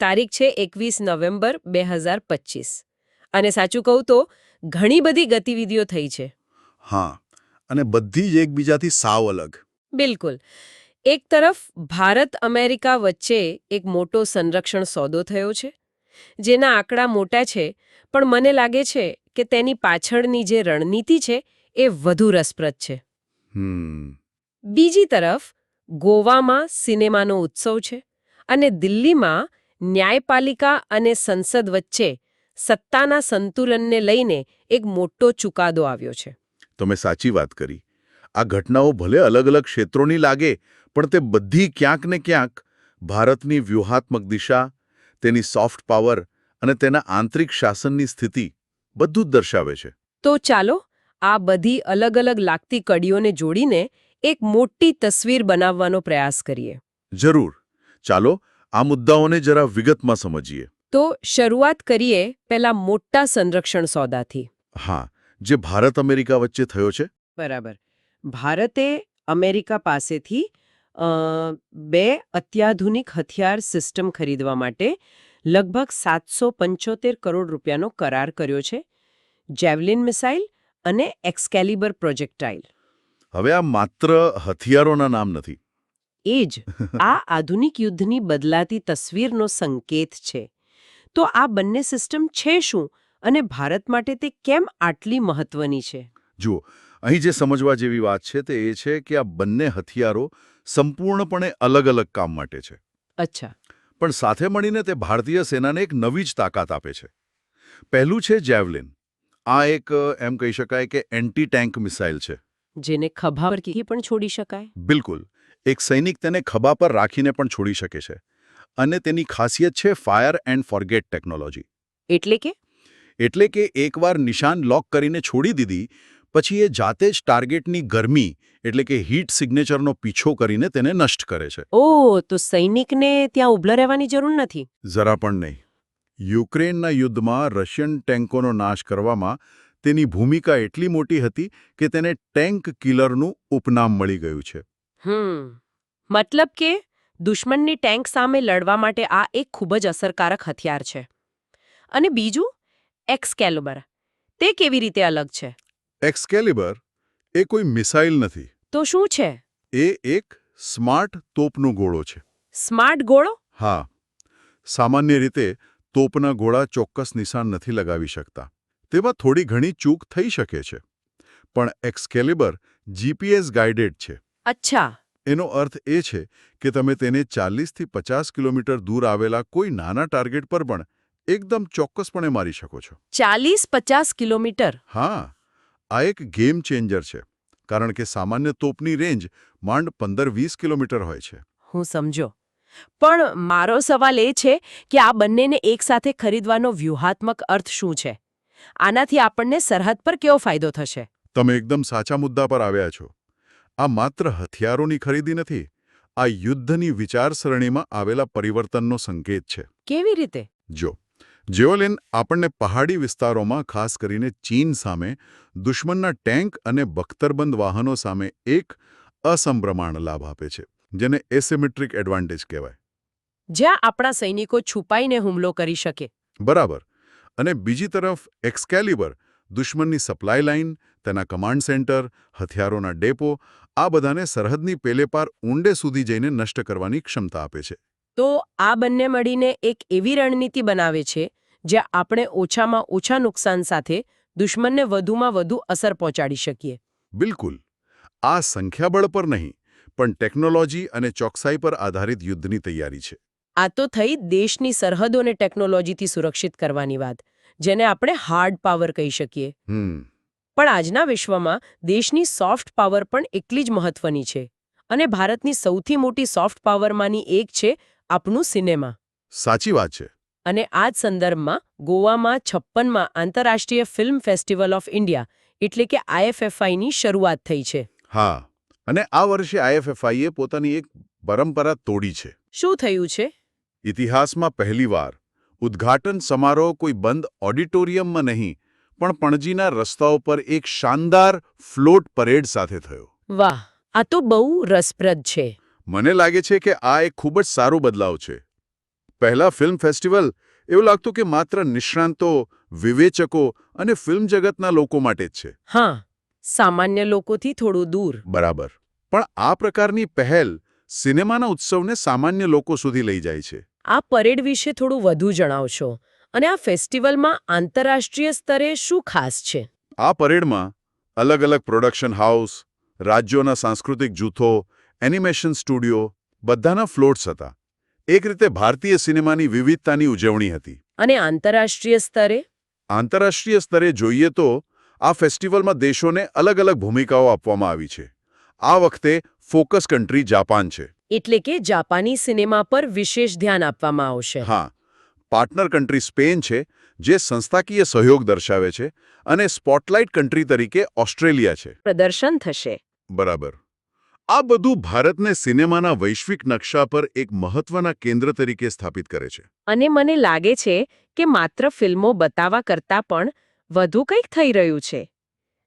તારીખ છે 21 નવેમ્બર 2025 અને સાચું કહું તો ઘણી બધી ગતિવિધિઓ થઈ છે. હા, અને બધી જ એકબીજાથી સાવ અલગ. બિલકુલ. એક તરફ ભારત અમેરિકા વચ્ચે એક મોટો સંરક્ષણ સોદો થયો છે, જેના આંકડા મોટા છે, પણ મને લાગે છે કે તેની પાછળની જે રણનીતિ છે એ વધુ રસપ્રદ છે. બીજી તરફ ગોવામાં સિનેમાનો ઉત્સવ છે અને દિલ્હીમાં ન્યાયપાલિકા અને સંસદ વચ્ચે સત્તાના સંતુલનને લઈને એક મોટો ચુકાદો આવ્યો છે. તમે સાચી વાત કરી. આ ઘટનાઓ ભલે અલગ અલગ ક્ષેત્રોની લાગે, પણ તે બધી ક્યાંક ને ક્યાંક ભારતની વ્યૂહાત્મક દિશા, તેની સોફ્ટ પાવર અને તેના આંતરિક શાસનની સ્થિતિ બધું જ દર્શાવે છે. તો ચાલો આ બધી અલગ અલગ લાગતી કડીઓને જોડીને એક મોટી તસવીર બનાવવાનો પ્રયાસ કરીએ. જરૂર. ચાલો આ મુદ્દાઓને જરા વિગતમાં સમજીએ. તો શરૂઆત કરીએ પેલા મોટા સંરક્ષણ સોદાથી. હા, જે ભારત અમેરિકા વચ્ચે થયો છે. બરાબર. ભારતે અમેરિકા પાસેથી બે અત્યાધુનિક હથિયાર સિસ્ટમ ખરીદવા માટે લગભગ 775 કરોડ રૂપિયાનો કરાર કર્યો છે. જેવલિન મિસાઇલ અને એક્સકેલિબર પ્રોજેક્ટાઇલ. હવે આ માત્ર હથિયારોના નામ નથી. એ જ આ આધુનિક યુદ્ધની બદલાતી તસવીરનો સંકેત છે. તો આ બંને સિસ્ટમ છે શું અને ભારત માટે તે કેમ આટલી મહત્વની છે? જુઓ, અહીં જે સમજવા જેવી વાત છે તે એ છે કે આ બંને હથિયારો સંપૂર્ણપણે અલગ અલગ કામ માટે છે. અચ્છા. પણ સાથે મળીને તે ભારતીય સેનાને એક નવી જ તાકાત આપે છે. પહેલું છે જેવલિન. આ એક એમ કહી શકાય કે એન્ટી ટેન્ક મિસાઇલ છે. જેને ખભા પર પણ છોડી શકાય. બિલકુલ. એક સૈનિક તેને ખભા પર રાખીને પણ છોડી શકે છે. અને તેની ખાસિયત છે ફાયર એન્ડ ફોરગેટ ટેકનોલોજી. એટલે કે એકવાર નિશાન લોક કરીને છોડી દીધી પછી એ જાતે જ ટાર્ગેટની ગરમી એટલે કે હીટ સિગ્નેચરનો પીછો કરીને તેને નષ્ટ કરે છે. ઓહ, તો સૈનિકને ત્યાં ઊભા રહેવાની જરૂર નથી. જરા પણ નહીં. યુક્રેનના યુદ્ધમાં રશિયન ટેન્કોનો નાશ કરવામાં તેની ભૂમિકા એટલી મોટી હતી કે તેને ટેન્ક કિલરનું ઉપનામ મળી ગયું છે. મતલબ કે દુશ્મનની ટેન્ક સામે લડવા માટે આ એક ખૂબ જ અસરકારક હથિયાર છે. અને બીજું એક્સકેલિબર. તે કેવી રીતે અલગ છે? એક્સકેલિબર એ કોઈ મિસાઇલ નથી. તો શું છે? એ એક સ્માર્ટ તોપનો ગોળો છે. સ્માર્ટ ગોળો? હા. સામાન્ય રીતે તોપના ગોળા ચોક્કસ નિશાન નથી લગાવી શકતા. તેમાં થોડી ઘણી ચૂક થઈ શકે છે. પણ એક્સકેલિબર જીપીએસ ગાઇડેડ છે. અચ્છા. એનો અર્થ એ છે કે તમે તેને 40થી 50 કિલોમીટર દૂર આવેલા કોઈ નાના ટાર્ગેટ પર પણ એકદમ ચોક્કસપણે મારી શકો છો. 40-50 કિલોમીટર? હા. આ એક ગેમ ચેન્જર છે. કારણ કે સામાન્ય તોપની રેન્જ માંડ 15-20 કિલોમીટર હોય છે. હું સમજો. પણ મારો સવાલ એ છે કે આ બંનેને એકસાથે ખરીદવાનો વ્યૂહાત્મક અર્થ શું છે? આનાથી આપણને સરહદ પર કેવો ફાયદો થશે? તમે એકદમ સાચા મુદ્દા પર આવ્યા છો. આ માત્ર હથિયારોની ખરીદી નથી. આ યુદ્ધની વિચારસરણીમાં આવેલા પરિવર્તનનો સંકેત છે. કેવી રીતે? જો, જેવલિન આપણને પહાડી વિસ્તારોમાં ખાસ કરીને ચીન સામે દુશ્મનના ટેન્ક અને બખ્તરબંધ વાહનો સામે એક અસમપ્રમાણ લાભ આપે છે, જેને એસિમેટ્રિક એડવાન્ટેજ કહેવાય. જ્યાં આપણા સૈનિકો છુપાઈને હુમલો કરી શકે. બરાબર. અને બીજી તરફ એક્સકેલિબર દુશ્મનની સપ્લાય લાઇન, તેના કમાન્ડ સેન્ટર, હથિયારોના ડેપો આ બધાને સરહદની પેલેપાર ઊંડે સુધી જઈને નષ્ટ કરવાની ક્ષમતા આપે છે. તો આ બંને મળીને એક એવી રણનીતિ બનાવે છે જ્યાં આપણે ઓછામાં ઓછા નુકસાન સાથે દુશ્મનને વધુમાં વધુ અસર પહોંચાડી શકીએ. બિલકુલ. આ સંખ્યાબળ પર નહીં, પણ ટેકનોલોજી અને ચોકસાઈ પર આધારિત યુદ્ધની તૈયારી છે. આ તો થઈ દેશની સરહદોને ટેકનોલોજીથી સુરક્ષિત કરવાની વાત, જેને આપણે હાર્ડ પાવર કહી શકીએ. પણ આજના વિશ્વમાં દેશની સોફ્ટ પાવર પણ એટલી જ મહત્વની છે. અને ભારતની સૌથી મોટી સોફ્ટ પાવરમાંની એક છે આપણું સિનેમા. સાચી વાત છે. અને આ જ સંદર્ભમાં ગોવામાં 56માં આંતરરાષ્ટ્રીય ફિલ્મ ફેસ્ટિવલ ઓફ ઇન્ડિયા એટલે કે IFFIની શરૂઆત થઈ છે. હા. અને આ વર્ષે IFFIએ પોતાની એક પરંપરા તોડી છે. શું થયું છે? ઇતિહાસમાં પહેલીવાર ઉદ્ઘાટન સમારોહ કોઈ બંધ ઓડિટોરિયમમાં નહીં, પણ પણજીના રસ્તાઓ પર એક શાનદાર ફ્લોટ પરેડ સાથે થયો. વાહ, આ તો બહુ રસપ્રદ છે. મને લાગે છે કે આ એક ખૂબ જ સારો બદલાવ છે. પહેલા ફિલ્મ ફેસ્ટિવલ એવું લાગતું કે માત્ર નિષ્ણાંતો, વિવેચકો અને ફિલ્મ જગતના લોકો માટે જ છે. હા, સામાન્ય લોકોથી થોડું દૂર. બરાબર. પણ આ પ્રકારની પહેલ સિનેમાના ઉત્સવને સામાન્ય લોકો સુધી લઈ જાય છે. આ પરેડ વિશે થોડું વધુ જણાવશો. અને આ ફેસ્ટિવલમાં આંતરરાષ્ટ્રીય સ્તરે શું ખાસ છે? આ પરેડમાં અલગ-અલગ પ્રોડક્શન હાઉસ, રાજ્યોના સાંસ્કૃતિક જૂથો, એનિમેશન સ્ટુડિયો બધાના ફ્લોટ્સ હતા. એક રીતે ભારતીય સિનેમાની વિવિધતાની ઉજવણી હતી. અને આંતરરાષ્ટ્રીય સ્તરે? આંતરરાષ્ટ્રીય સ્તરે જોઈએ તો આ ફેસ્ટિવલમાં દેશોને અલગ-અલગ ભૂમિકાઓ આપવામાં આવી છે. આ વખતે ફોકસ કન્ટ્રી જાપાન છે. એટલે કે જાપાની સિનેમા પર વિશેષ ધ્યાન આપવામાં આવશે. હા, પાર્ટનર કન્ટ્રી સ્પેન છે, જે સંસ્થાકીય સહયોગ દર્શાવે છે, અને સ્પોટલાઇટ કન્ટ્રી તરીકે ઓસ્ટ્રેલિયા છે. પ્રદર્શન થશે. બરાબર. આ બધું ભારતને સિનેમાના વૈશ્વિક નકશા પર એક મહત્વના કેન્દ્ર તરીકે સ્થાપિત કરે છે. અને મને લાગે છે કે માત્ર ફિલ્મો બતાવવા કરતાં પણ વધુ કંઈક થઈ રહ્યું છે.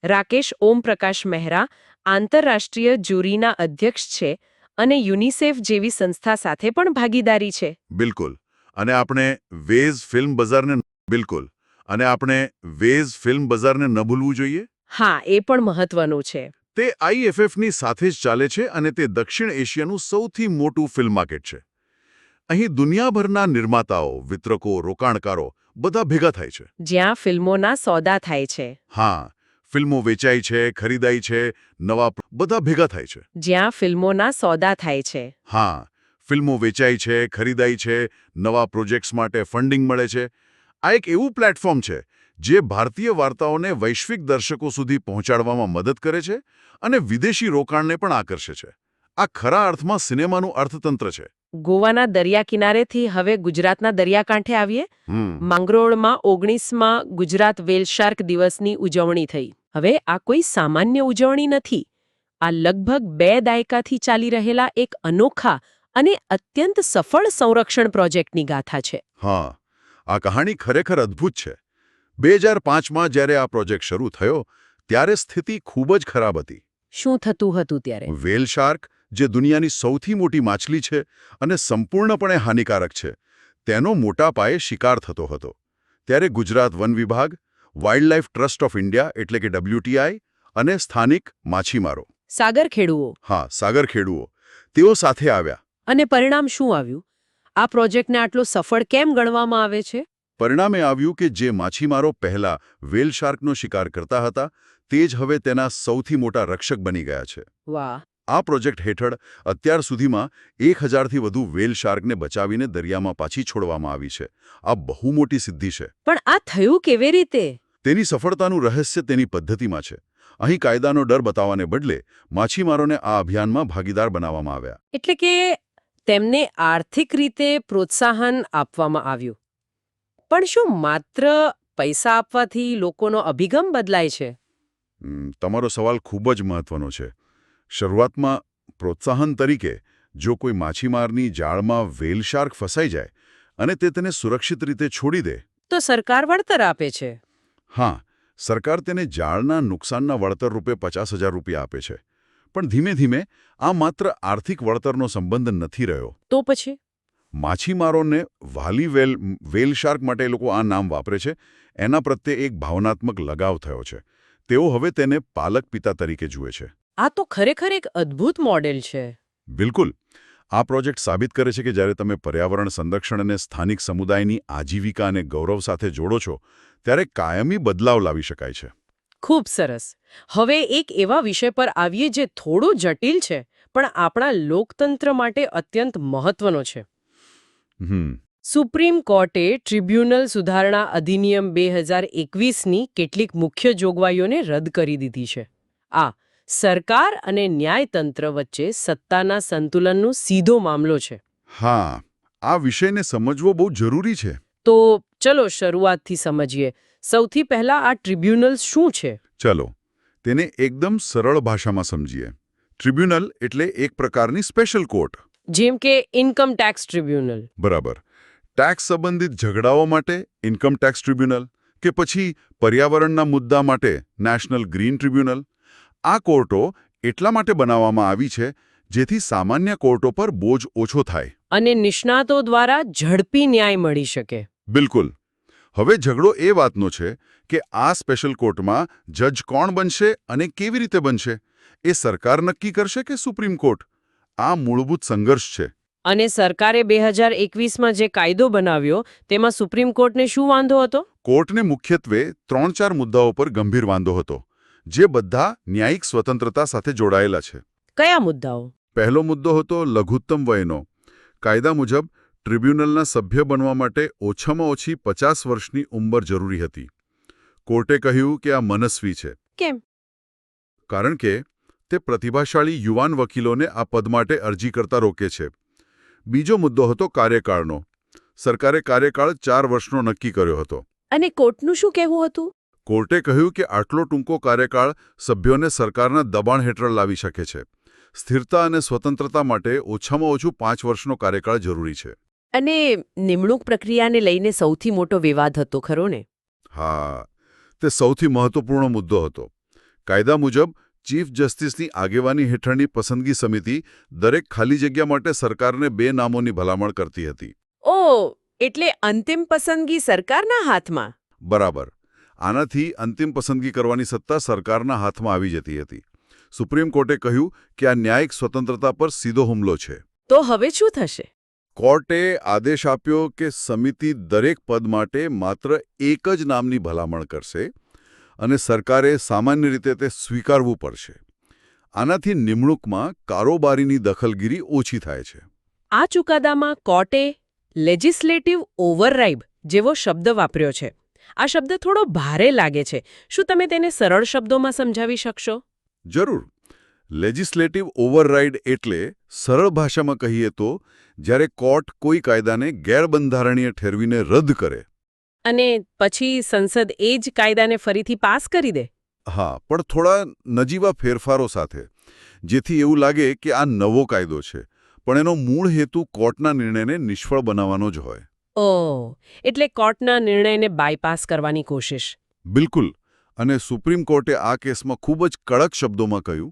રાકેશ ઓમપ્રકાશ મહેરા આંતરરાષ્ટ્રીય જ્યુરીના અધ્યક્ષ છે અને યુનિસેફ જેવી સંસ્થા સાથે પણ ભાગીદારી છે. બિલકુલ. અને આપણે વેઝ ફિલ્મ બજારને ન ભૂલવું જોઈએ. હા, એ પણ મહત્વનું છે. તે IFFની સાથે જ ચાલે છે અને તે દક્ષિણ એશિયાનું સૌથી મોટું ફિલ્મ માર્કેટ છે. અહીં દુનિયાભરના નિર્માતાઓ, વિતરકો, રોકાણકારો બધા ભેગા થાય છે. જ્યાં ફિલ્મોના સોદા થાય છે. હા, ફિલ્મો વેચાય છે, ખરીદાય છે, બધા ભેગા થાય છે. જ્યાં ફિલ્મોના સોદા થાય છે. હા, ફિલ્મો વેચાય છે, ખરીદાય છે, નવા પ્રોજેક્ટ્સ માટે ફંડિંગ મળે છે. આ એક એવું પ્લેટફોર્મ છે જે ભારતીય વાર્તાઓને વૈશ્વિક દર્શકો સુધી પહોંચાડવામાં મદદ કરે છે અને વિદેશી રોકાણને પણ આકર્ષે છે. આ ખરા અર્થમાં સિનેમાનું અર્થતંત્ર છે. ગોવાના દરિયા કિનારેથી હવે ગુજરાતના દરિયાકાંઠે આવીએ. માંગરોળમાં 19માં ગુજરાત વ્હેલ શાર્ક દિવસની ઉજવણી થઈ. હવે આ કોઈ સામાન્ય ઉજવણી નથી. આ લગભગ 2 દાયકાથી ચાલી રહેલા એક અનોખા અને અત્યંત સફળ સંરક્ષણ પ્રોજેક્ટની ગાથા છે. હા, આ કહાણી ખરેખર અદ્ભુત છે. 2005માં જ્યારે આ પ્રોજેક્ટ શરૂ થયો ત્યારે સ્થિતિ ખૂબ જ ખરાબ હતી. શું થતું હતું ત્યારે? વ્હેલ શાર્ક, જે દુનિયાની સૌથી મોટી માછલી છે અને સંપૂર્ણપણે હાનિકારક છે, તેનો મોટા પાયે શિકાર થતો હતો. ત્યારે ગુજરાત વન વિભાગ, વાઇલ્ડલાઇફ ટ્રસ્ટ ઓફ ઇન્ડિયા એટલે કે WTI અને સ્થાનિક માછીમારો, સાગરખેડુઓ તેઓ સાથે આવ્યા. અને પરિણામ શું આવ્યું? આ પ્રોજેક્ટને આટલો સફળ કેમ ગણવામાં આવે છે? પરિણામે આવ્યું કે જે માછીમારો પહેલા વ્હેલ શાર્કનો શિકાર કરતા હતા તે જ હવે તેના સૌથી મોટા રક્ષક બની ગયા છે. વાહ! આ પ્રોજેક્ટ હેઠળ અત્યાર સુધીમાં 1000થી વધુ વ્હેલ શાર્કને બચાવીને દરિયામાં પાછી છોડવામાં આવી છે. આ બહુ મોટી સિદ્ધિ છે. પણ આ થયું કેવી રીતે? તેની સફળતાનું રહસ્ય તેની પદ્ધતિમાં છે. અહીં કાયદાનો ડર બતાવવાને બદલે માછીમારોને આ અભિયાનમાં ભાગીદાર બનાવવામાં આવ્યા. એટલે કે તેમને આર્થિક રીતે પ્રોત્સાહન આપવામાં આવ્યું. પણ શું માત્ર પૈસા આપવાથી લોકોનો અભિગમ બદલાય છે? તમારો સવાલ ખૂબ જ મહત્વનો છે. શરૂઆતમાં પ્રોત્સાહન તરીકે જો કોઈ માછીમારની જાળમાં વ્હેલ શાર્ક ફસાઈ જાય અને તે તેને સુરક્ષિત રીતે છોડી દે તો સરકાર વળતર આપે છે. હા, સરકાર તેને જાળના નુકસાનના વળતર રૂપે 50,000 રૂપિયા આપે છે. પણ ધીમે ધીમે આ માત્ર આર્થિક વળતરનો સંબંધ નથી રહ્યો. તો પછી માછીમારોને વાલી વ્હેલ શાર્ક માટે લોકો આ નામ વાપરે છે એના પ્રત્યે એક ભાવનાત્મક લગાવ થયો છે. તેઓ હવે તેને પાલક પિતા તરીકે જુએ છે. આ તો ખરેખર એક અદ્ભુત મોડેલ છે. બિલકુલ. આ પ્રોજેક્ટ સાબિત કરે છે કે જ્યારે તમે પર્યાવરણ સંરક્ષણ અને સ્થાનિક સમુદાયની આજીવિકા અને ગૌરવ સાથે જોડો છો ત્યારે કાયમી બદલાવ લાવી શકાય છે. ખૂબ સરસ. હવે એક એવા વિષય પર આવીએ જે થોડો જટિલ છે પણ આપણા લોકતંત્ર માટે અત્યંત મહત્વનો છે. સુપ્રીમ કોર્ટે ટ્રિબ્યુનલ સુધારણા અધિનિયમ 2021ની કેટલીક મુખ્ય જોગવાઈઓને રદ કરી દીધી છે. આ સરકાર અને ન્યાયતંત્ર વચ્ચે સત્તાના સંતુલનનો સીધો મામલો છે. હા, આ વિષયને સમજવો બહુ જરૂરી છે. તો ચલો શરૂઆતથી સમજીએ. સૌથી પહેલા આ ટ્રિબ્યુનલ શું છે? ચલો તેને એકદમ સરળ ભાષામાં સમજીએ. ટ્રિબ્યુનલ એટલે એક પ્રકારની સ્પેશિયલ કોર્ટ. જેમ કે ઇન્કમ ટેક્સ ટ્રિબ્યુનલ. બરાબર. ટેક્સ સંબંધિત ઝઘડાઓ માટે ઇન્કમ ટેક્સ ટ્રિબ્યુનલ કે પછી પર્યાવરણના મુદ્દા માટે નેશનલ ગ્રીન ટ્રિબ્યુનલ. આ કોર્ટો એટલા માટે બનાવવામાં આવી છે જેથી સામાન્ય કોર્ટો પર બોજ ઓછો થાય. અને નિષ્ણાતો દ્વારા ઝડપી ન્યાય મળી શકે. બિલકુલ. હવે ઝઘડો એ વાતનો છે કે આ સ્પેશિયલ કોર્ટમાં જજ કોણ બનશે અને કેવી રીતે બનશે એ સરકાર નક્કી કરશે કે સુપ્રીમ કોર્ટ? આ મૂળભૂત સંઘર્ષ છે. અને સરકારે 2021માં જે કાયદો બનાવ્યો તેમાં સુપ્રીમ કોર્ટને શું વાંધો હતો? કોર્ટને મુખ્યત્વે 3-4 મુદ્દાઓ પર ગંભીર વાંધો હતો, જે બધા ન્યાયિક સ્વતંત્રતા સાથે જોડાયેલા છે. કયા મુદ્દાઓ? પહેલો મુદ્દો હતો લઘુત્તમ વયનો. કાયદા મુજબ ટ્રિબ્યુનલના સભ્ય બનવા માટે ઓછામાં ઓછી 50 વર્ષની ઉંમર જરૂરી હતી. કોર્ટે કહ્યું કે આ મનસ્વી છે. કેમ? કારણ કે તે પ્રતિભાશાળી યુવાન વકીલોને આ પદ માટે અરજી કરતા રોકે છે. બીજો મુદ્દો હતો કાર્યકાળનો. સરકારે કાર્યકાળ 4 વર્ષનો નક્કી કર્યો હતો. અને કોર્ટનું શું કહેવું હતું? કોર્ટે કહ્યું કે આટલો ટૂંકો કાર્યકાળ સભ્યોને સરકારના દબાણ હેઠળ લાવી શકે છે. સ્થિરતા અને સ્વતંત્રતા માટે ઓછામાં ઓછું 5 વર્ષનો કાર્યકાળ જરૂરી છે. અને નિમણૂક પ્રક્રિયાને લઈને સૌથી મોટો વિવાદ હતો ખરો ને? હા, તે સૌથી મહત્વપૂર્ણ મુદ્દો હતો. કાયદા મુજબ ચીફ જસ્ટિસની આગેવાની હેઠળની પસંદગી સમિતિ દરેક ખાલી જગ્યા માટે સરકારને 2 નામોની ભલામણ કરતી હતી. ઓ, એટલે અંતિમ પસંદગી સરકારના હાથમાં? બરાબર. આનાથી અંતિમ પસંદગી કરવાની સત્તા સરકારના હાથમાં આવી જતી હતી. સુપ્રીમ કોર્ટે કહ્યું કે આ ન્યાયિક સ્વતંત્રતા પર સીધો હુમલો છે. તો હવે શું થશે? કોર્ટે આદેશ આપ્યો કે સમિતિ દરેક પદ માટે માત્ર એક જ નામની ભલામણ કરશે અને સરકારે સામાન્ય રીતે તે સ્વીકારવું પડશે. આનાથી નિમણૂકમાં કારોબારીની દખલગીરી ઓછી થાય છે. આ ચુકાદામાં કોર્ટે લેજિસ્લેટિવ ઓવરરાઇડ જેવો શબ્દ વાપર્યો છે. આ શબ્દ થોડો ભારે લાગે છે. શું તમે તેને સરળ શબ્દોમાં સમજાવી શકશો? જરૂર. લેજિસ્લેટિવ ઓવરરાઇડ એટલે સરળ ભાષામાં કહીએ તો જ્યારે કોર્ટ કોઈ કાયદાને ગેરબંધારણીય ઠેરવીને રદ કરે. અને પછી સંસદ એ જ કાયદાને ફરીથી પાસ કરી દે? હા, પણ થોડા નજીવા ફેરફારો સાથે, જેથી એવું લાગે કે આ નવો કાયદો છે, પણ એનો મૂળ હેતુ કોર્ટના નિર્ણયને નિષ્ફળ બનાવવાનો જ હોય. ઓહ, એટલે કોર્ટના નિર્ણયને બાયપાસ કરવાની કોશિશ. બિલકુલ. અને સુપ્રીમ કોર્ટે આ કેસમાં ખૂબ જ કડક શબ્દોમાં કહ્યું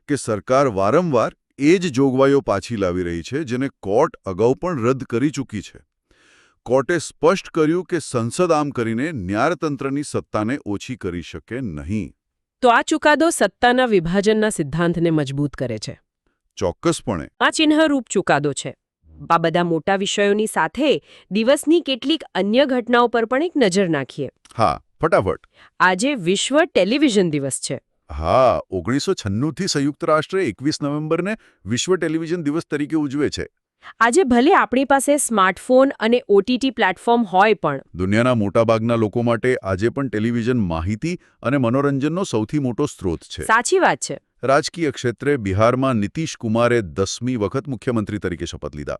કે સરકાર વારંવાર એ જ જોગવાઈઓ પાછી લાવી રહી છે જેને કોર્ટ અગાઉ પણ રદ કરી ચૂકી છે. કોર્ટે સ્પષ્ટ કર્યું કે સંસદ આમ કરીને ન્યાયતંત્રની સત્તાને ઓછી કરી શકે નહીં. તો આ ચુકાદો સત્તાના વિભાજનના સિદ્ધાંતને મજબૂત કરે છે. ચોક્કસપણે. આ ચિહ્નરૂપ ચુકાદો છે. આ બધા મોટા વિષયોની સાથે દિવસની કેટલીક અન્ય ઘટનાઓ પર પણ એક નજર નાખીએ. હા, ફટાફટ. આજે વિશ્વ ટેલિવિઝન દિવસ છે. હા, 1996થી સંયુક્ત રાષ્ટ્રે 21 નવેમ્બરને વિશ્વ ટેલિવિઝન દિવસ તરીકે ઉજવે છે. આજે ભલે આપણી પાસે સ્માર્ટફોન અને ઓટીટી પ્લેટફોર્મ હોય પણ દુનિયાના મોટાભાગના લોકો માટે આજે પણ ટેલિવિઝન માહિતી અને મનોરંજનનો સૌથી મોટો સ્ત્રોત છે. સાચી વાત છે. રાજકીય ક્ષેત્રે બિહારમાં નીતિશ કુમારે 10મી વખત મુખ્યમંત્રી તરીકે શપથ લીધા.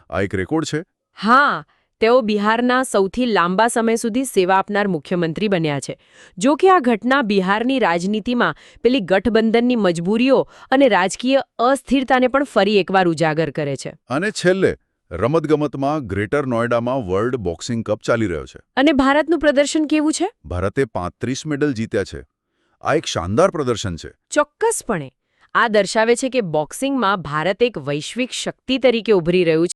આ એક રેકોર્ડ છે. હા, તેઓ બિહારના સૌથી લાંબા સમય સુધી સેવા આપનાર મુખ્યમંત્રી બન્યા છે. જો કે આ ઘટના બિહારની રાજનીતિમાં પેલી ગઠબંધનની મજબૂરીઓ અને રાજકીય અસ્થિરતાને પણ ફરી એકવાર ઉજાગર કરે છે. અને છેલ્લે રમતગમતમાં ગ્રેટર નોઈડામાં વર્લ્ડ બોક્સિંગ કપ ચાલી રહ્યો છે. અને ભારતનું પ્રદર્શન કેવું છે? ભારતે 35 મેડલ જીત્યા છે. આ એક શાનદાર પ્રદર્શન છે. ચોક્કસપણે. આ દર્શાવે છે કે બોક્સિંગમાં ભારત એક વૈશ્વિક શક્તિ તરીકે ઉભરી રહ્યું છે.